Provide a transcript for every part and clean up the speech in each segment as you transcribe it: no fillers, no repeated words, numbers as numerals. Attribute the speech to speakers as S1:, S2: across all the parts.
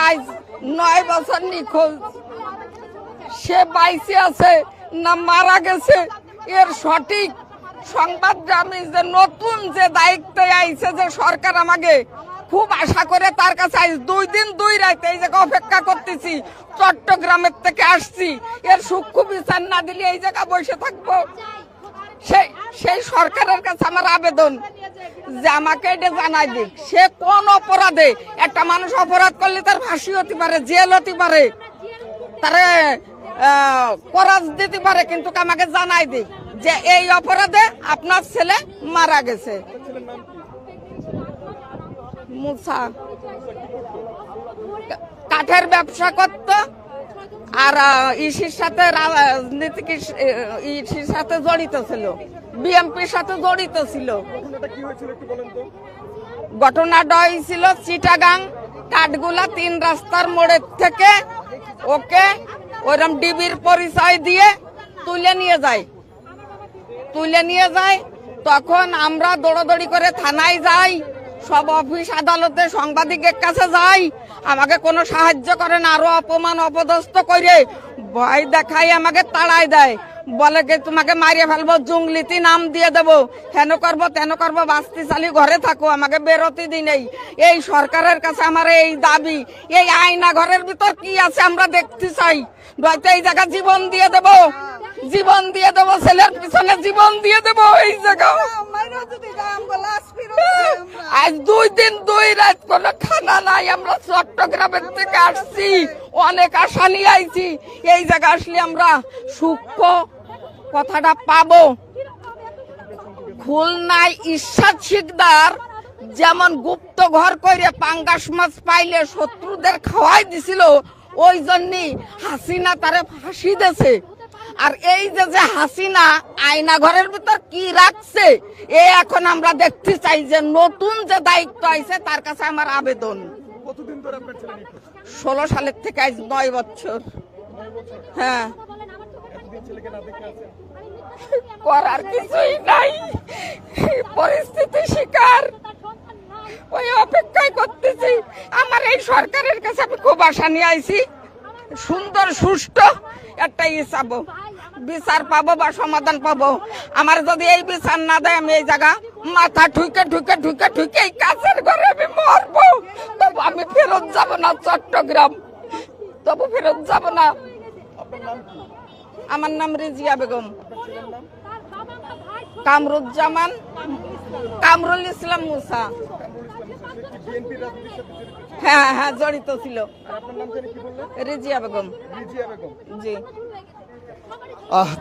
S1: আজ 9 বছর নিখোঁজ। সে বাইসে আছে না মারা গেছে এর সঠিক সংবাদ আমি যে নতুন যে দায়িত্বে আইছে যে সরকার আমাকে খুব আশা করে তার কাছে আজ 2 দিন 2 রাত এই জায়গা অপেক্ষা করতেছি। চট্টগ্রামের থেকে আসছি, এর সূক্ষ্ম বিচার না দিলে এই জায়গা বসে থাকবো। সেই সরকারের কাছে আমার আবেদন যে আমাকে এটা জানাই দিক, সে কোন অপরাধে, একটা মানুষ অপরাধ করলে তার ফাঁসি হতে পারে, জেল হতে পারে, তারে করাজ দিতে পারে, কিন্তু আমাকে জানাই দিক যে এই অপরাধে আপনার ছেলে মারা গেছে। মুসা কাঠের ব্যবসা করত আর ইসির সাথে রাজনীতিক ইসির সাথে জড়িত ছিল, বিএমপির সাথে জড়িত ছিল। ঘটনাটা হয়েছিল চিটাগাং কাঠগুলা 3 রাস্তার মোড়ের থেকে ওকে ওইরকম ডিবির পরিচয় দিয়ে তুলে নিয়ে যায়। তখন আমরা দৌড়াদৌড়ি করে থানায় যাই, সব অফিস আদালতে সাংবাদিকের কাছে যাই, আমাকে কোনো সাহায্য করে না, আরো অপমান অপদস্থ করে ভয় দেখাই আমাকে তাড়াই দেয়, বলে কি তোমাকে মারিয়ে ফেলবো, জঙ্গলিতে নাম দিয়ে দেবো, হেন করবো তেন করবো, বাস্তি চালি ঘরে থাকো, আমাকে বেরোতে দিই নেই। এই সরকারের কাছে আমার এই দাবি, এই আয়না ঘরের ভিতর কি আছে আমরা দেখতে চাই। নয়তো এই জায়গা জীবন দিয়ে দেবো, ছেলের পিছনে জীবন দিয়ে দেবো। এই জায়গা আজ 2 দিন 2 রাত কোনো খানা নাই। আমরা চট্টগ্রামের থেকে আসছি, অনেক আশা নিয়ে আইছি, এই জায়গা আসলে আমরা সূক্ষ্ম কথাটা পাবো। খুলনায় ইরশাদ শিকদার যেমন গুপ্ত ঘর করে পাঙ্গাস মাছ পাইলে শত্রুদের খাওয়াই দিছিল, ওই জন্যই হাসিনা তারে ফাঁসি দিয়েছে। আর এই যে হাসিনা আয়না ঘরের ভিতর কি রাখছে, এখন আমরা দেখতে চাই যে নতুন যে দায়িত্ব আইছে তার কাছে আমার আবেদন। 16 সালের থেকে আজ 9 বছর। হ্যাঁ, করার কিছুই নাই, পরিস্থিতি শিকার, ওই অপেক্ষায় করতেছি। আমার এই সরকারের কাছে আমি খুব আশা নিয়ে আইছি, সুন্দর সুষ্ঠু একটা চাবো, বিচার পাবো বা সমাধান পাবো। আমার যদি এই বিচার না দেয়, আমি এই জায়গা মাথা ঠুকে এই কাছের ঘরে আমি মরবো। তবু আমি ফেরত যাব না চট্টগ্রাম, তবু ফেরত যাব না। আমার নাম রিজিয়া বেগম। কামরুজ্জামান, কামরুল ইসলাম মুসা। হ্যাঁ, জড়িত ছিল। রিজিয়া বেগম। জি।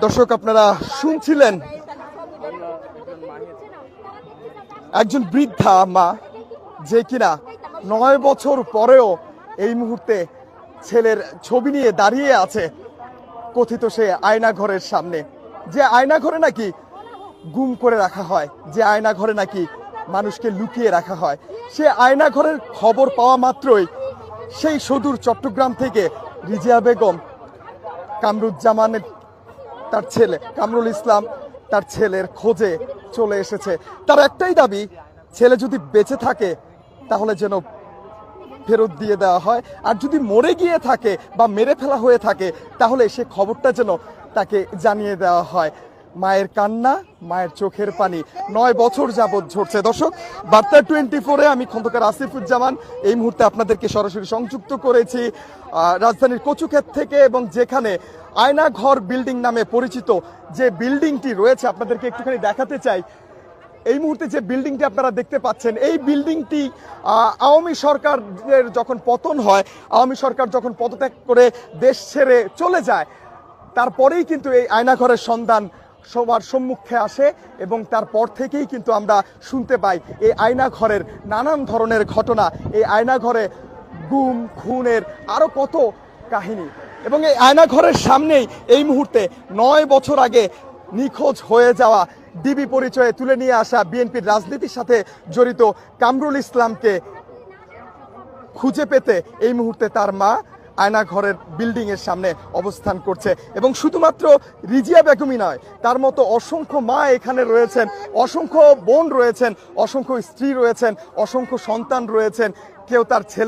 S2: দর্শক, আপনারা শুনছিলেন একজন বৃদ্ধা মা, যে কিনা 9 বছর পরেও এই মুহূর্তে ছেলের ছবি নিয়ে দাঁড়িয়ে আছে কথিত সে আয়না ঘরের সামনে, যে আয়না ঘরে নাকি গুম করে রাখা হয়, যে আয়না ঘরে নাকি মানুষকে লুকিয়ে রাখা হয়। সে আয়না ঘরের খবর পাওয়া মাত্রই সেই সুদূর চট্টগ্রাম থেকে রিজিয়া বেগম কামরুজ্জামানের তার ছেলে কামরুল ইসলাম তার ছেলের খোঁজে চলে এসেছে। তার একটাই দাবি, ছেলে যদি বেঁচে থাকে তাহলে যেন ফেরত দিয়ে দেওয়া হয়, আর যদি মরে গিয়ে থাকে বা মেরে ফেলা হয়ে থাকে তাহলে সে খবরটা যেন তাকে জানিয়ে দেওয়া হয়। মায়ের কান্না, মায়ের চোখের পানি 9 বছর যাবৎ ঝরছে। দর্শক, বার্তা 24-এ আমি খন্দকার আসিফুজ্জামান এই মুহূর্তে আপনাদেরকে সরাসরি সংযুক্ত করেছি রাজধানীর কচুক্ষেত থেকে, এবং যেখানে আয়না ঘর বিল্ডিং নামে পরিচিত যে বিল্ডিংটি রয়েছে আপনাদেরকে একটুখানি দেখাতে চাই। এই মুহূর্তে যে বিল্ডিংটি আপনারা দেখতে পাচ্ছেন, এই বিল্ডিংটি আওয়ামী সরকারের যখন পতন হয়, আওয়ামী সরকার যখন পদত্যাগ করে দেশ ছেড়ে চলে যায়, তারপরেই কিন্তু এই আয়নাঘরের সন্ধান সবার সম্মুখে আসে, এবং তারপর থেকেই কিন্তু আমরা শুনতে পাই এই আয়নাঘরের নানান ধরনের ঘটনা, এই আয়নাঘরে গুম খুনের আরো কত কাহিনী। এবং এই আয়নাঘরের সামনেই এই মুহূর্তে 9 বছর আগে নিখোঁজ হয়ে যাওয়া, ডিবি পরিচয়ে তুলে নিয়ে আসা, বিএনপির রাজনীতির সাথে জড়িত কামরুল ইসলামকে খুঁজে পেতে এই মুহূর্তে তার মা আয়নাঘরের বিল্ডিং এর সামনে অবস্থান করছে। এবং শুধুমাত্র রিজিয়া বেগমই নয়, তার মতো অসংখ্য মা এখানে রয়েছেন, অসংখ্য বোন রয়েছেন, অসংখ্য স্ত্রী রয়েছেন, অসংখ্য সন্তান রয়েছেন। কেউ তার ছেলে